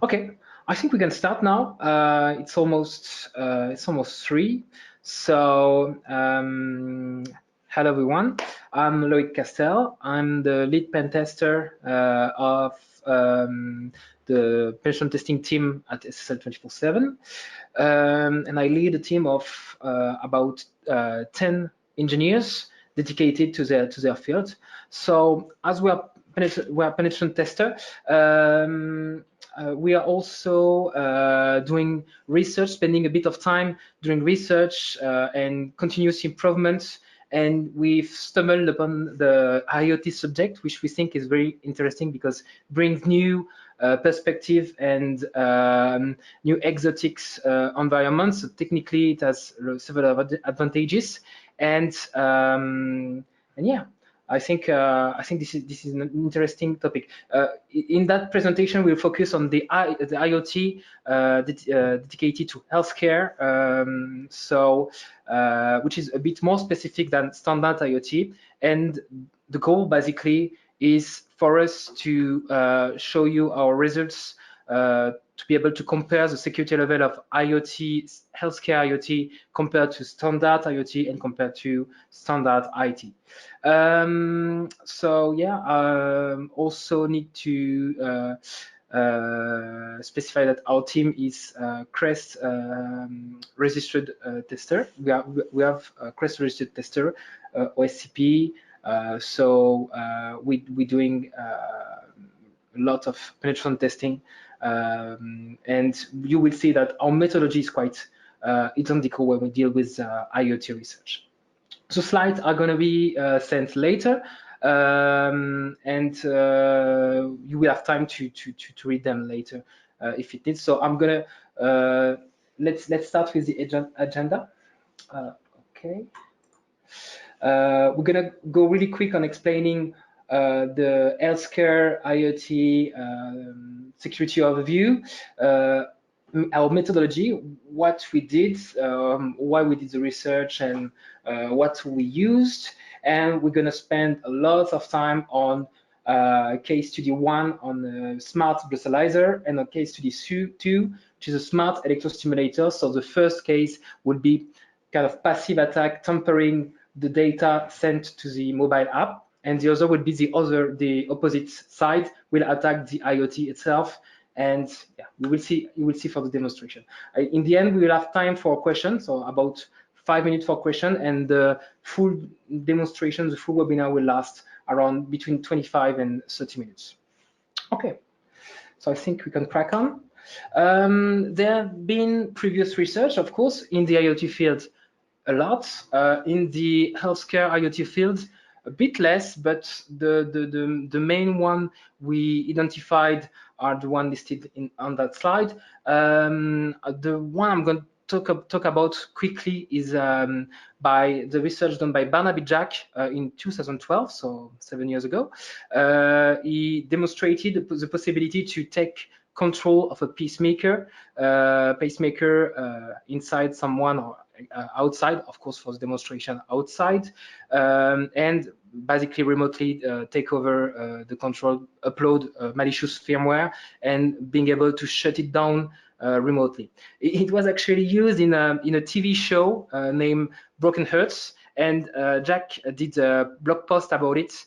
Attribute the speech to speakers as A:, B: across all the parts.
A: Okay, I think we can start now. It's almost 3. So hello everyone. I'm Loic Castel. I'm the lead pen tester of the penetration testing team at SSL 24/7, and I lead a team of about 10 engineers dedicated to their field. So as we are penetration tester. We are also doing research, spending a bit of time doing research and continuous improvement. And we've stumbled upon the IoT subject, which we think is very interesting because it brings new perspective and new exotics environments. So technically, it has several advantages. And yeah. I think this is an interesting topic. In that presentation, we'll focus on the IoT dedicated to healthcare, which is a bit more specific than standard IoT. And the goal basically is for us to show you our results to be able to compare the security level of IoT, healthcare IoT, compared to standard IoT and compared to standard IT. So yeah, also need to specify that our team is CREST registered tester. We have a CREST registered tester, OSCP. So we're doing a lot of penetration testing. And you will see that our methodology is quite identical when we deal with IoT research. So slides are going to be sent later, and you will have time to read them later if it needs. So I'm gonna let's start with the agenda. Okay, we're gonna go really quick on explaining the healthcare IoT security overview, our methodology, what we did, why we did the research, and what we used. And we're going to spend a lot of time on case study 1 on the smart breathalyzer, and on case study 2, which is a smart electrostimulator. So the first case would be kind of passive attack, tampering the data sent to the mobile app. And the other would be the opposite side, will attack the IoT itself. And yeah, you will see for the demonstration. In the end, we will have time for questions, so about 5 minutes for question, and the full demonstration, the full webinar will last around between 25 and 30 minutes. Okay, so I think we can crack on. There have been previous research, of course, in the IoT field, a lot. In the healthcare IoT field, a bit less, but the main one we identified are the one listed on that slide. The one I'm going to talk about quickly is by the research done by Barnaby Jack in 2012, so 7 years ago. He demonstrated the possibility to take control of a pacemaker inside someone or outside, of course, for the demonstration outside, and basically remotely take over the control, upload malicious firmware, and being able to shut it down remotely. It was actually used in a TV show named Broken Hearts, and Jack did a blog post about it,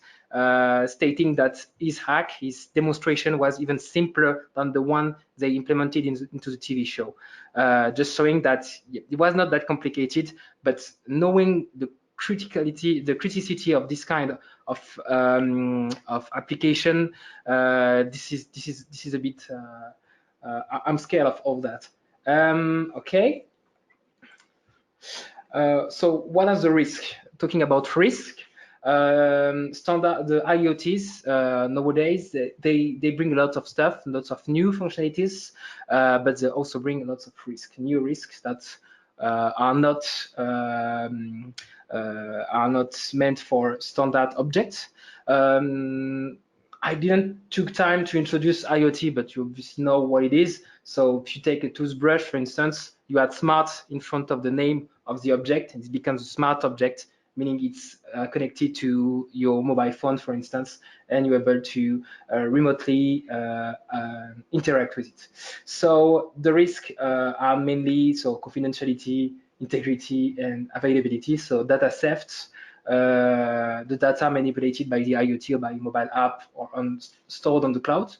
A: stating that his demonstration was even simpler than the one they implemented into the TV show, just showing that it was not that complicated, but knowing the criticality of this kind of application, this is a bit. I'm scared of all that. Okay. So what are the risks? Talking about risk. The IoTs nowadays, they bring a lot of stuff, lots of new functionalities, but they also bring lots of new risks that are not meant for standard objects. I didn't took time to introduce IoT, but you obviously know what it is. So if you take a toothbrush, for instance, you add smart in front of the name of the object, and it becomes a smart object, meaning it's connected to your mobile phone, for instance, and you're able to remotely interact with it. So the risks are mainly confidentiality, integrity, and availability. So data theft, the data manipulated by the IoT or by mobile app or stored on the cloud.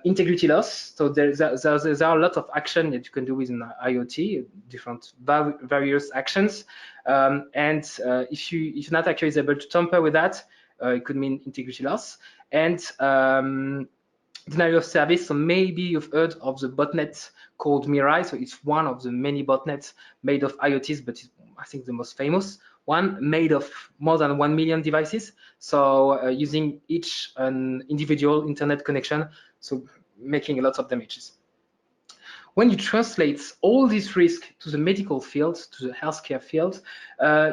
A: Integrity loss. So there are a lot of action that you can do within IoT, different various actions. And if an attacker is able to tamper with that, it could mean integrity loss. And denial of service. So maybe you've heard of the botnet called Mirai. So it's one of the many botnets made of IoTs, but it's, I think, the most famous one, made of more than 1 million devices. So using each an individual internet connection, so making lots of damages. When you translate all these risks to the medical field, to the healthcare field,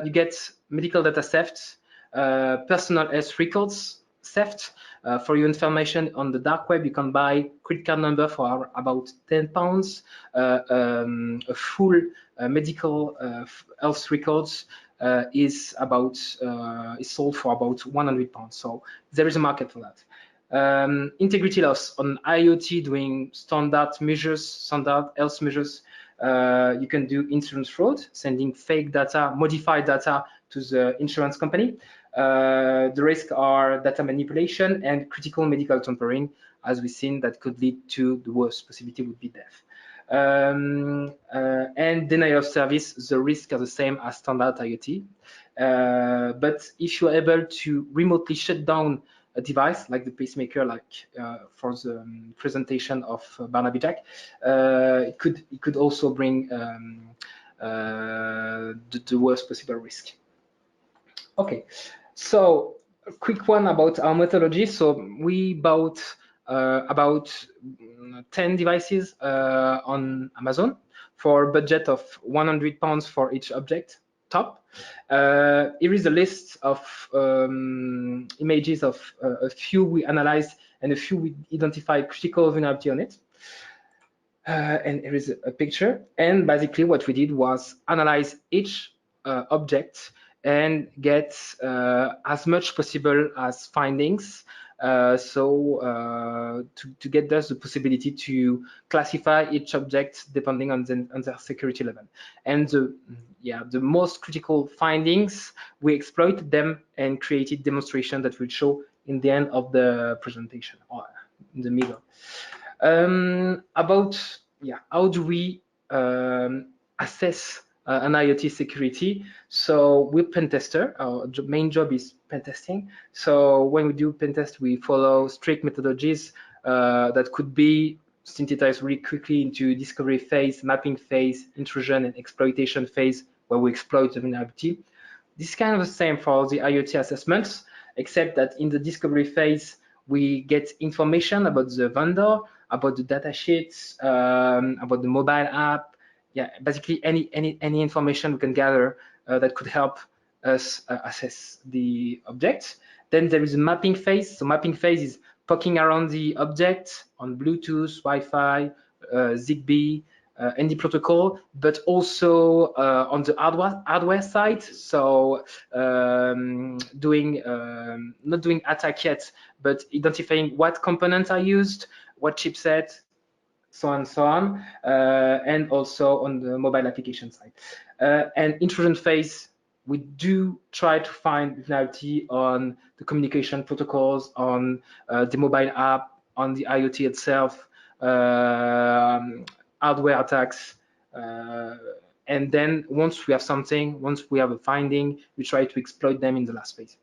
A: you get medical data theft, personal health records theft. For your information, on the dark web, you can buy credit card number for about £10. A full medical health records is sold for about £100. So there is a market for that. Integrity loss on IoT, doing standard measures, standard health measures. You can do insurance fraud, sending fake data, modified data to the insurance company. The risks are data manipulation and critical medical tampering, as we've seen, that could lead to the worst possibility would be death. And denial of service, the risks are the same as standard IoT. But if you're able to remotely shut down a device like the pacemaker, like for the presentation of Barnaby Jack, it could also bring the worst possible risk. Okay, so a quick one about our methodology. So we bought about 10 devices on Amazon for a budget of £100 for each object. Top. Here is a list of images of a few we analyzed and a few we identified critical vulnerability on it. And here is a picture. And basically what we did was analyze each object and get as much possible as findings. To get us the possibility to classify each object depending on their security level. And the most critical findings, we exploited them and created demonstration that will show in the end of the presentation or in the middle. How do we assess an IoT security? So we're pen tester. Our main job is pen testing. So when we do pen test, we follow strict methodologies that could be synthesized really quickly into discovery phase, mapping phase, intrusion, and exploitation phase, where we exploit the vulnerability. This is kind of the same for the IoT assessments, except that in the discovery phase, we get information about the vendor, about the data sheets, about the mobile app. Yeah, basically any information we can gather that could help us assess the object. Then there is a mapping phase. So mapping phase is poking around the object on Bluetooth, Wi-Fi, Zigbee, ND protocol, but also on the hardware side. So not doing attack yet, but identifying what components are used, what chipset, so on, and also on the mobile application side. And intrusion phase, we do try to find vulnerability on the communication protocols, on the mobile app, on the IoT itself, hardware attacks, and then once we have something, once we have a finding, we try to exploit them in the last phase.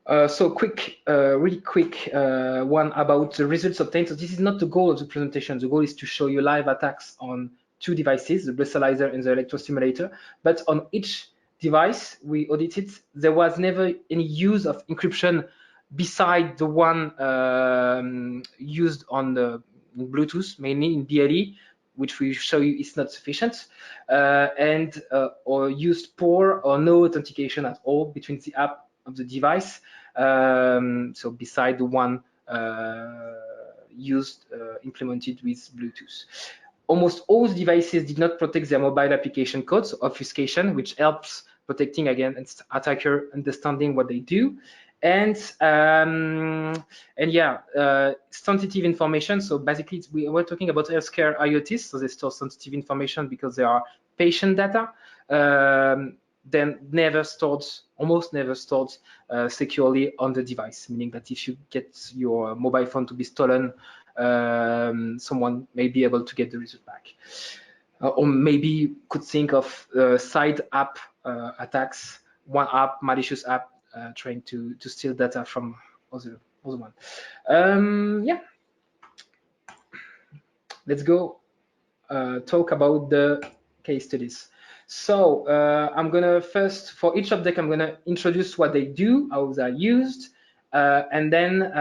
A: Really quick one about the results obtained. So this is not the goal of the presentation. The goal is to show you live attacks on two devices, the breathalyzer and the electrostimulator. But on each device we audited, there was never any use of encryption beside the one used on the Bluetooth, mainly in BLE, which we show you is not sufficient, or used poor or no authentication at all between the app of the device. So beside the one implemented with Bluetooth. almost all devices did not protect their mobile application codes, obfuscation, which helps protecting against attacker understanding what they do. And yeah, sensitive information. So basically, we're talking about healthcare IoTs. So they store sensitive information because they are patient data. Then almost never stored securely on the device, meaning that if you get your mobile phone to be stolen, someone may be able to get the result back. Or maybe could think of side app attacks, one app, malicious app, trying to steal data from other one. Yeah, let's go talk about the case studies. So I'm gonna first, for each object, I'm gonna introduce what they do, how they're used, and then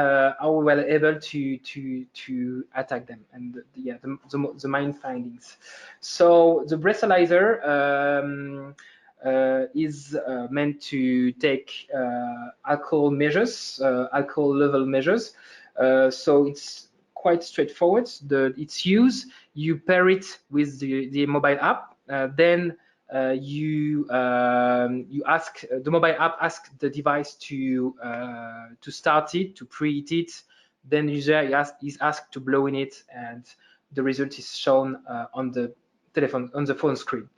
A: how we were able to attack them, and yeah, the main findings. So the breathalyzer is meant to take alcohol measures, alcohol level measures. So it's quite straightforward. Its use, you pair it with the mobile app, then you ask the mobile app asks the device to start it, to preheat it. Then the user is asked to blow in it, and the result is shown on the phone screen.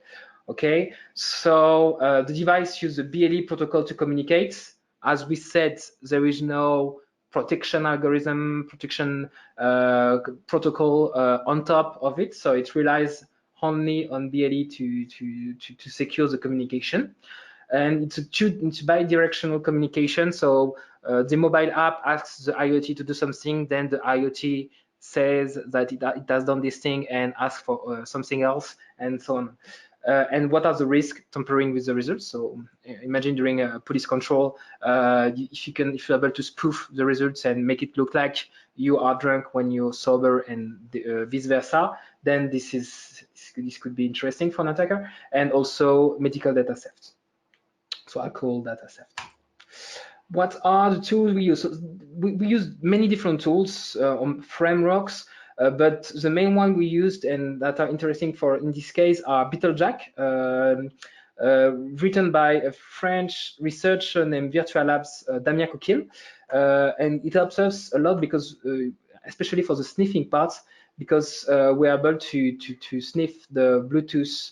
A: Okay, so the device uses the BLE protocol to communicate. As we said, there is no protection algorithm, protection protocol on top of it, so it relies only on BLE to secure the communication. And it's bi-directional communication, so the mobile app asks the IoT to do something, then the IoT says that it has done this thing and asks for something else, and so on. And what are the risks tampering with the results? So imagine during a police control, if you're able to spoof the results and make it look like you are drunk when you're sober, and vice versa, then this could be interesting for an attacker. And also medical data theft. So alcohol data theft. What are the tools we use? So we use many different tools on frameworks. But the main one we used and that are interesting for in this case are BeetleJack, written by a French researcher named Virtual Labs Damien Coquille, and it helps us a lot because, especially for the sniffing parts, because we're able to sniff the Bluetooth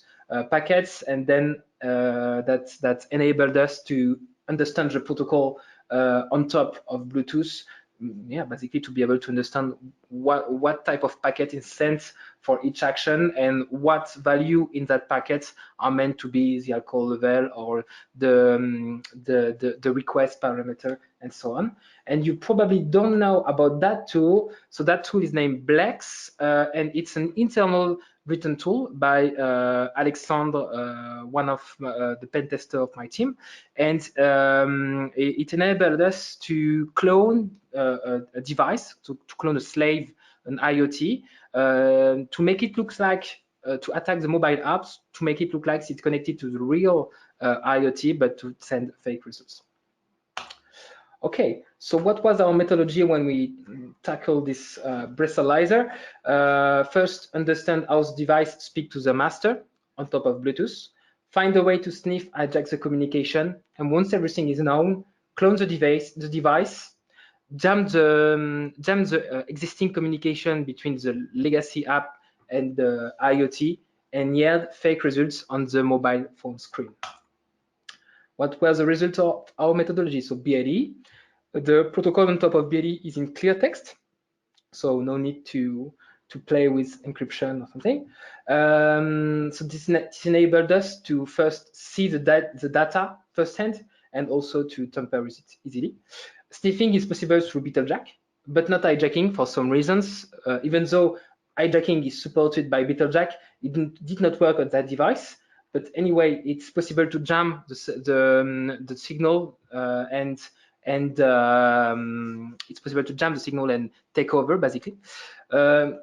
A: packets, and then that enabled us to understand the protocol on top of Bluetooth. Yeah, basically to be able to understand what type of packet is sent for each action, and what value in that packet are meant to be the alcohol level or the request parameter, and so on. And you probably don't know about that tool. So that tool is named Blex, and it's an internal written tool by Alexandre, one of the pen tester of my team, and it enabled us to clone a device, to clone a slave, an IoT, to make it look like, to attack the mobile apps, to make it look like it's connected to the real IoT, but to send fake results. Okay, so what was our methodology when we tackled this breathalyzer? First, understand how the device speaks to the master on top of Bluetooth. Find a way to sniff, hijack the communication, and once everything is known, clone the device, jam the existing communication between the legacy app and the IoT, and yield fake results on the mobile phone screen. What was the result of our methodology? So BLE. The protocol on top of BLE is in clear text, so no need to play with encryption or something. So this enabled us to first see the data firsthand, and also to tamper with it easily. Sniffing is possible through BeetleJack, but not hijacking for some reasons. Even though hijacking is supported by BeetleJack, it did not work on that device. But anyway, it's possible to jam the signal, and it's possible to jam the signal and take over, basically. And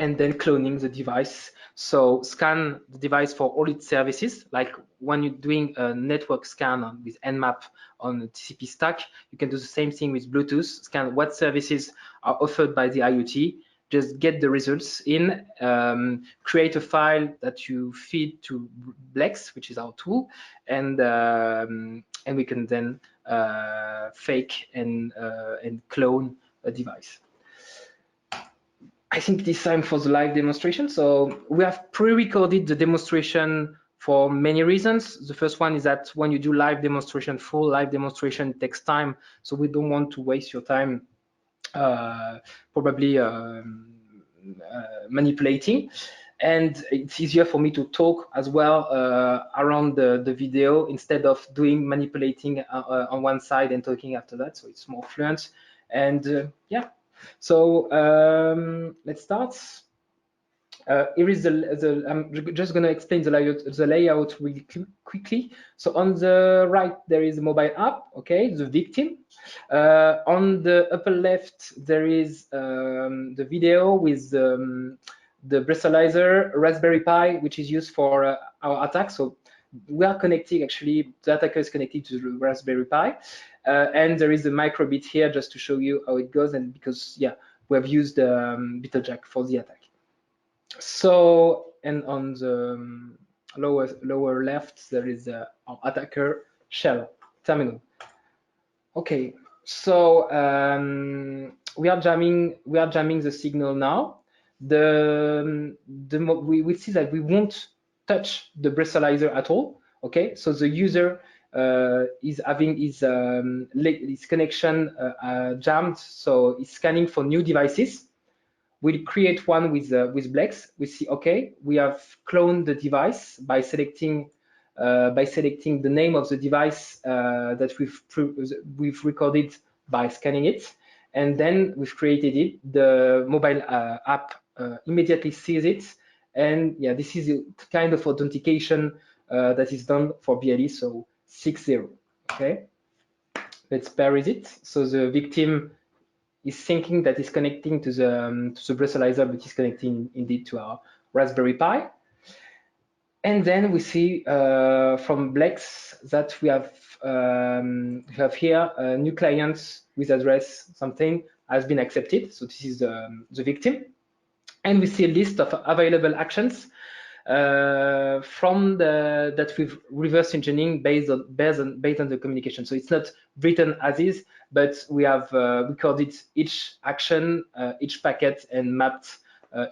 A: and then cloning the device. So scan the device for all its services, like when you're doing a network scan with Nmap on the TCP stack, you can do the same thing with Bluetooth, scan what services are offered by the IoT, just get the results in, create a file that you feed to Blex, which is our tool, and we can then fake and clone a device. I think this time for the live demonstration. So we have pre-recorded the demonstration for many reasons. The first one is that when you do live demonstration, full live demonstration, it takes time. So we don't want to waste your time probably manipulating. And it's easier for me to talk as well around the video instead of doing manipulating on one side and talking after that. So it's more fluent. And yeah. So let's start. Here is I'm just going to explain the layout really quickly. So on the right, there is a mobile app, okay, the victim. On the upper left, there is the video with the breathalyzer, Raspberry Pi, which is used for our attack. So we are connecting, actually, the attacker is connected to the Raspberry Pi. And there is a microbit here just to show you how it goes. And because, yeah, we have used BitterJack for the attack. So, and on the lower left, there is our attacker shell terminal. Okay, so we are jamming the signal now. We see that we won't touch the breathalyzer at all. Okay, so the user is having his connection jammed, so he's scanning for new devices. We'll create one with Blex. We see, okay, we have cloned the device by selecting the name of the device that we've recorded by scanning it, and then we've created it. The mobile app immediately sees it, and yeah, this is a kind of authentication that is done for BLE, so 6-0. Okay, let's pair with it. So the victim is thinking that it's connecting to the breathalyzer, but it's connecting indeed to our Raspberry Pi. And then we see from Blex that we have here a new client with address something has been accepted. So this is the victim. And we see a list of available actions from that we've reverse engineering based on the communication. So it's not written as is, but we have recorded each action, each packet, and mapped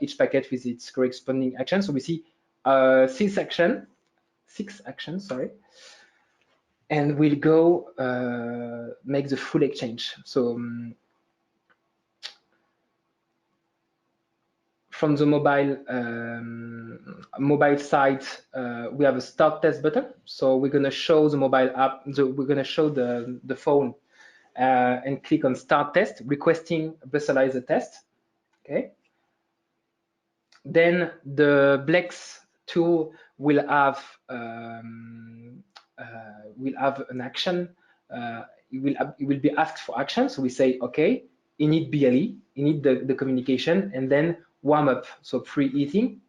A: each packet with its corresponding action. So we see 6 actions, sorry, and we'll go make the full exchange. So from the mobile side, we have a start test button. So we're going to show the mobile app. We're going to show the phone and click on start test, requesting a breathalyzer test. Okay. Then the Blex tool will have an action. It will be asked for action. So we say, okay, init BLE, init the communication, and then warm up, so preheating.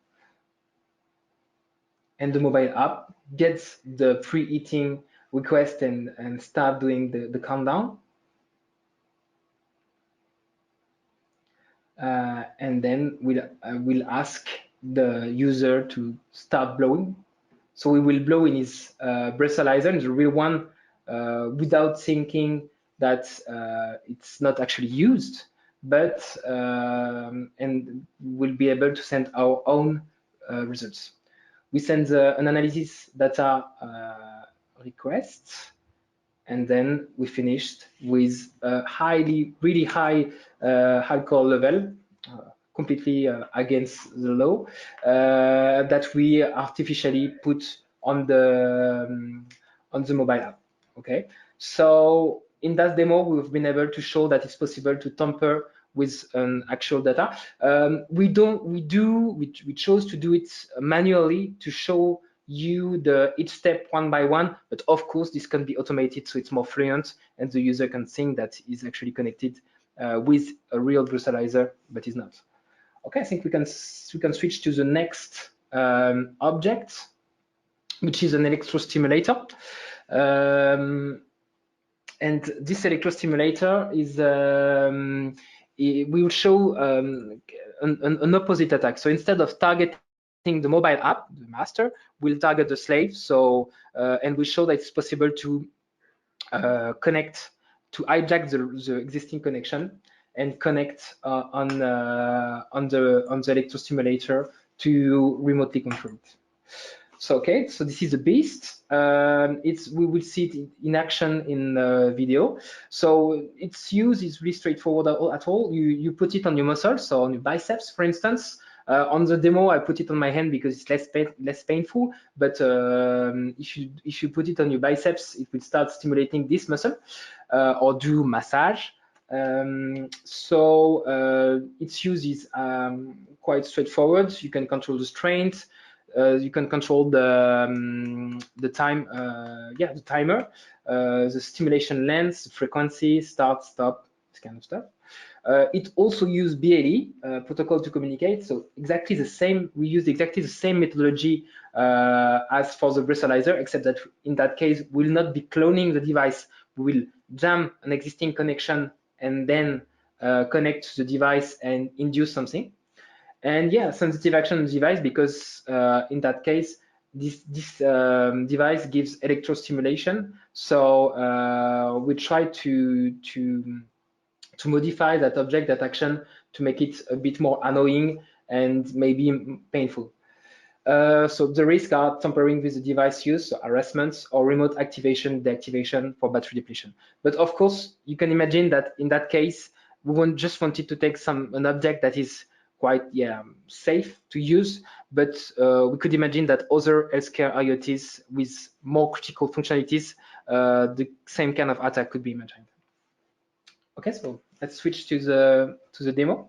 A: And the mobile app gets the preheating request and start doing the countdown. And then we'll ask the user to start blowing. So we will blow in his breathalyzer, the real one, without thinking that it's not actually used, but and we'll be able to send our own results. We send an analysis data request, and then we finished with a really high call level, completely against the law, that we artificially put on the mobile app. Okay, so in that demo, we've been able to show that it's possible to tamper with actual data. We chose to do it manually to show you each step one by one, but of course this can be automated so it's more fluent and the user can think that is actually connected with a real breathalyzer, but is not. Okay, I think we can switch to the next object, which is an electrostimulator. And this electrostimulator is we will show an opposite attack. So instead of targeting the mobile app, the master will target the slave. So and we show that it's possible to connect, to hijack the existing connection and connect on the electrostimulator to remotely control it. So okay, so this is a beast. We will see it in action in the video. So its use is really straightforward at all. You put it on your muscles, so on your biceps, for instance. On the demo, I put it on my hand because it's less painful. But if you put it on your biceps, it will start stimulating this muscle or do massage. Its use is quite straightforward. You can control the strength. You can control the time, the timer, the stimulation length, the frequency, start, stop, this kind of stuff. It also uses BLE protocol to communicate. So exactly the same. We use exactly the same methodology as for the breathalyzer, except that in that case, we'll not be cloning the device. We will jam an existing connection and then connect to the device and induce something. And yeah, sensitive action on the device, because in that case, this device gives electrostimulation. So we try to modify that object, that action, to make it a bit more annoying and maybe painful. So the risks are tampering with the device use, so harassment, or remote activation, deactivation for battery depletion. But of course, you can imagine that in that case, we just wanted to take an object that is quite safe to use, but we could imagine that other healthcare IoTs with more critical functionalities, the same kind of attack could be imagined. Okay, so let's switch to the demo.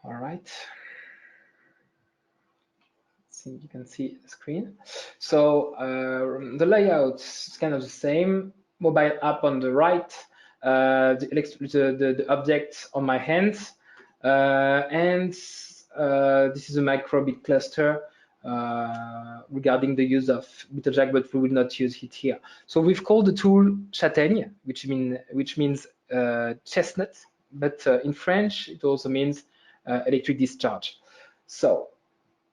A: All right. See, you can see the screen. So the layout is kind of the same. Mobile app on the right, the object on my hands, and this is a microbit cluster regarding the use of BetaJack, but we will not use it here. So we've called the tool châtaigne, which means chestnut, but in French it also means electric discharge. So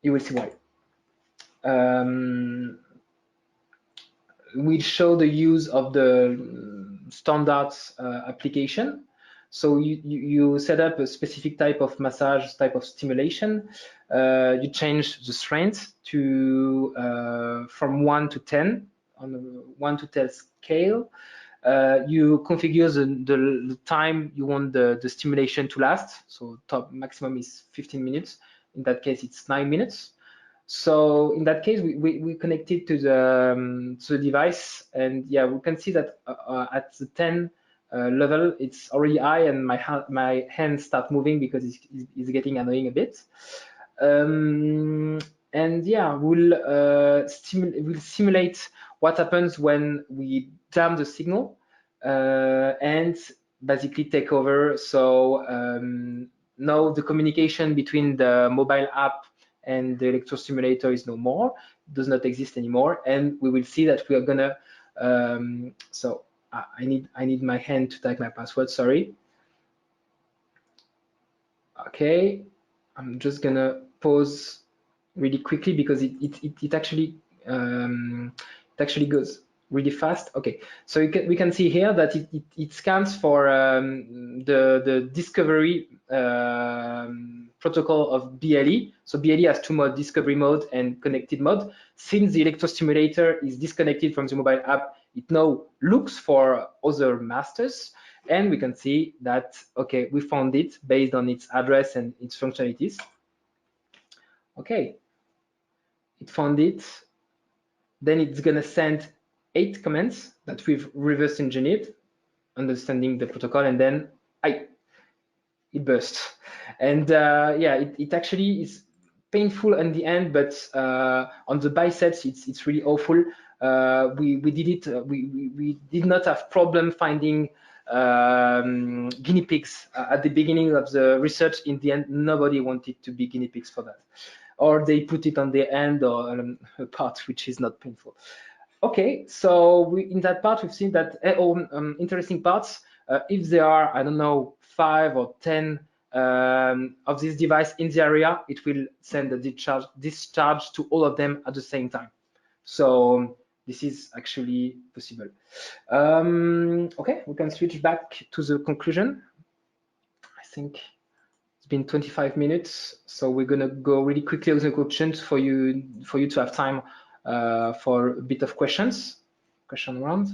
A: you will see why. We show the use of the standards application. So you set up a specific type of massage, type of stimulation. You change the strength to from 1 to 10 on a 1 to 10 scale. You configure the time you want the stimulation to last. So top maximum is 15 minutes. In that case, it's 9 minutes. So in that case, we connected to the device, and yeah, we can see that at the 10 level, it's already high, and my hands start moving because it's getting annoying a bit. And yeah, we'll simulate what happens when we jam the signal and basically take over. So now the communication between the mobile app and the electrostimulator is no more, does not exist anymore, and we will see that we are gonna. So I need my hand to type my password. Sorry. Okay, I'm just gonna pause really quickly because it actually goes really fast. Okay, so we can see here that it scans for the discovery protocol of BLE. So BLE has two modes, discovery mode and connected mode. Since the electrostimulator is disconnected from the mobile app, it now looks for other masters. And we can see that, okay, we found it based on its address and its functionalities. Okay, it found it. Then it's gonna send 8 commands that we've reverse engineered, understanding the protocol, and then it burst. And yeah, it actually is painful in the end, but on the biceps, it's really awful. We did it. We did not have problem finding guinea pigs at the beginning of the research. In the end, nobody wanted to be guinea pigs for that, or they put it on the end or a part which is not painful. Okay, so in that part, we've seen that interesting parts. If there are, I don't know, 5 or 10 of this device in the area, it will send a discharge to all of them at the same time. So this is actually possible. Okay, we can switch back to the conclusion. I think it's been 25 minutes, so we're gonna go really quickly with the conclusions for you to have time for a bit of question round.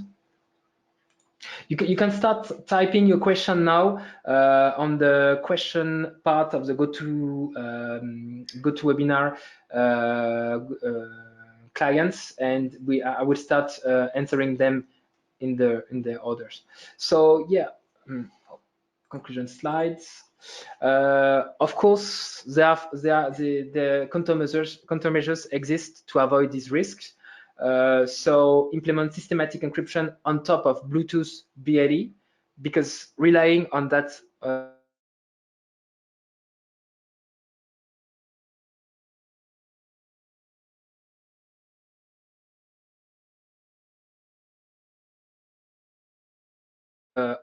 A: You can start typing your question now on the question part of the GoToWebinar clients, and I will start answering them in the orders. So yeah, conclusion slides. Of course, the countermeasures exist to avoid these risks. So implement systematic encryption on top of Bluetooth BLE, because relying on that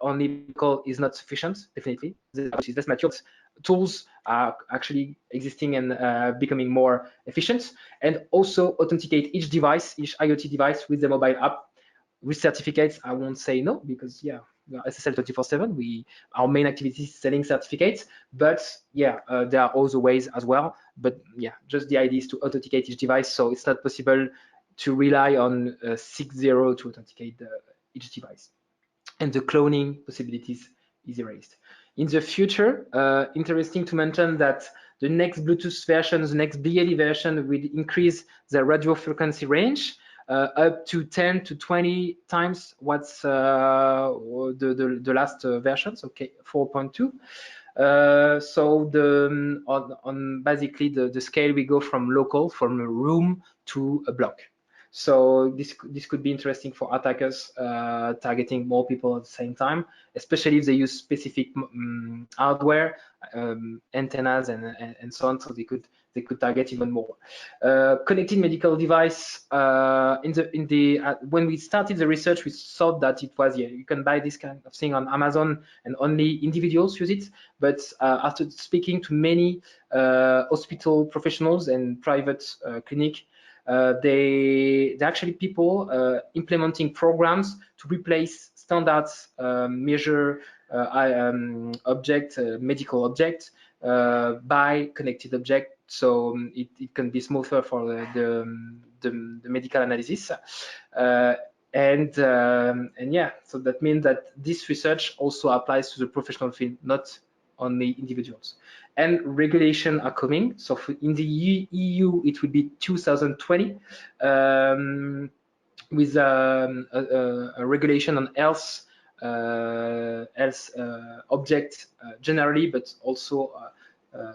A: only call is not sufficient, definitely. Which is less mature. Tools are actually existing and becoming more efficient, and also authenticate each device, each IoT device with the mobile app. With certificates, I won't say no, because yeah, we are SSL 24/7. Our main activity is selling certificates, but yeah, there are other ways as well. But yeah, just the idea is to authenticate each device, so it's not possible to rely on 6.0 to authenticate each device. And the cloning possibilities is erased. In the future, interesting to mention that the next Bluetooth version, the next BLE version, will increase the radio frequency range up to 10 to 20 times what's the last versions, okay, 4.2. So on basically the scale, we go from local, from a room to a block. So this could be interesting for attackers targeting more people at the same time, especially if they use specific hardware, antennas, and so on. So they could target even more. Connected medical device. When we started the research, we thought that it was, yeah, you can buy this kind of thing on Amazon and only individuals use it. But after speaking to many hospital professionals and private clinic, they're actually people implementing programs to replace standard measure object, medical object, by connected object. So it can be smoother for the medical analysis. And yeah, so that means that this research also applies to the professional field, not only individuals. And regulation are coming. So in the EU, it will be 2020 with a regulation on health objects generally, but also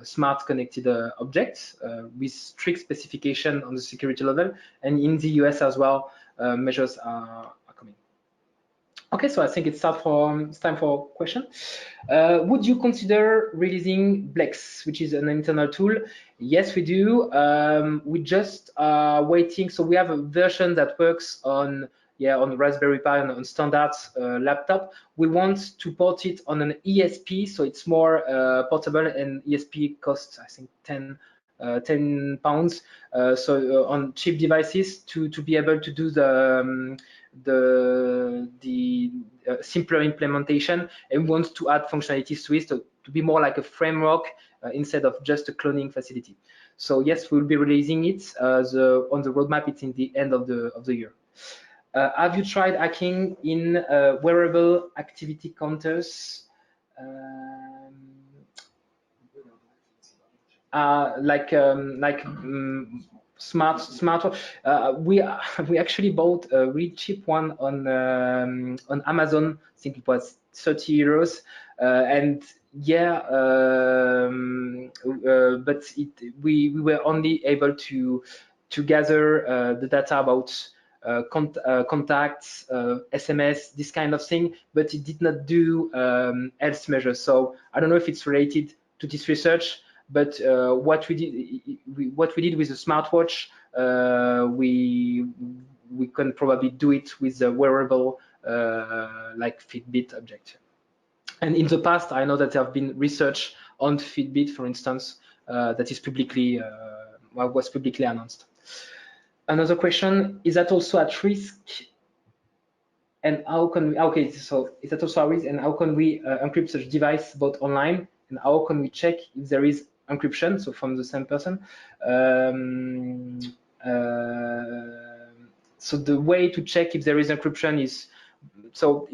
A: smart connected objects with strict specification on the security level. And in the US as well, measures are coming. Okay, so I think it's time for question. Would you consider releasing Blex, which is an internal tool? Yes, we do. We just waiting. So we have a version that works on Raspberry Pi and on standard laptop. We want to port it on an ESP, so it's more portable, and ESP costs, I think, 10 pounds. So on cheap devices to be able to do the simpler implementation, and we want to add functionalities to it to be more like a framework instead of just a cloning facility. So yes, we'll be releasing it. On the roadmap, it's in the end of the year. Have you tried hacking in wearable activity counters? Smart. We actually bought a really cheap one on Amazon. I think it was 30 euros, and yeah, but we were only able to gather the data about contacts, SMS, this kind of thing, but it did not do health measures. So I don't know if it's related to this research, but what we did with the smartwatch, we can probably do it with a wearable like Fitbit object. And in the past, I know that there have been research on Fitbit, for instance, that is publicly was publicly announced. Another question: is that also at risk? And how can we? Okay, so is that also a risk? And how can we encrypt such device both online? And how can we check if there is encryption? So from the same person. So the way to check if there is encryption is, so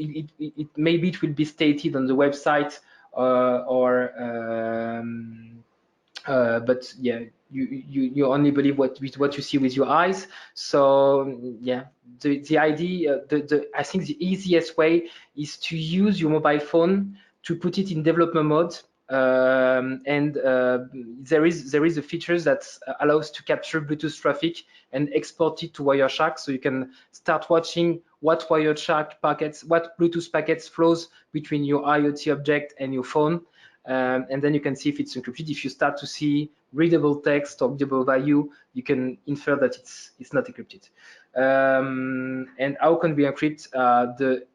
A: maybe it will be stated on the website but yeah, you only believe what you see with your eyes. So yeah, the idea, I think the easiest way is to use your mobile phone to put it in development mode. And there is a feature that allows to capture Bluetooth traffic and export it to Wireshark, so you can start watching what Bluetooth packets flows between your IoT object and your phone. And then you can see if it's encrypted. If you start to see readable text or readable value, you can infer that it's not encrypted. And how can we encrypt?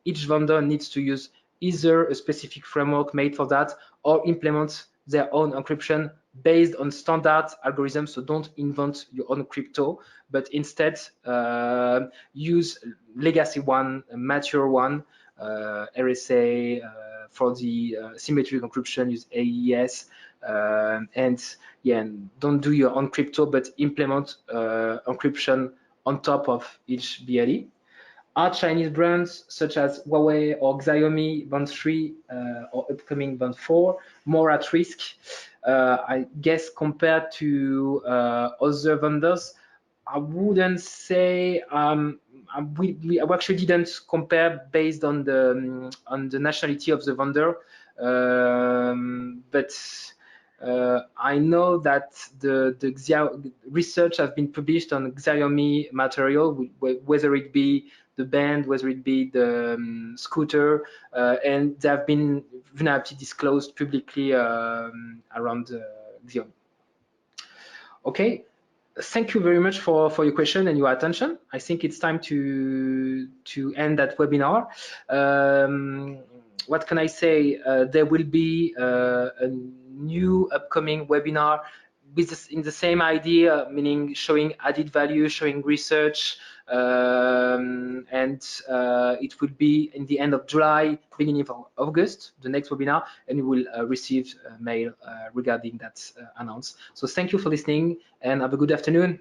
A: Each vendor needs to use either a specific framework made for that or implement their own encryption based on standard algorithms. So don't invent your own crypto, but instead use legacy one, a mature one, RSA. For the symmetric encryption, use AES, and yeah, don't do your own crypto, but implement encryption on top of each BLE. Are Chinese brands such as Huawei or Xiaomi Band 3 or upcoming Band 4 more at risk? I guess compared to other vendors, I wouldn't say. We actually didn't compare based on the nationality of the vendor, but I know that the research has been published on Xiaomi material, whether it be the band, whether it be the scooter, and there have been vulnerability disclosed publicly around Xiaomi. Okay. Thank you very much for your question and your attention. I think it's time to end that webinar. What can I say? There will be a new upcoming webinar in the same idea, meaning showing added value, showing research, and it will be in the end of July, beginning of August, the next webinar, and you will receive a mail regarding that announce. So thank you for listening and have a good afternoon.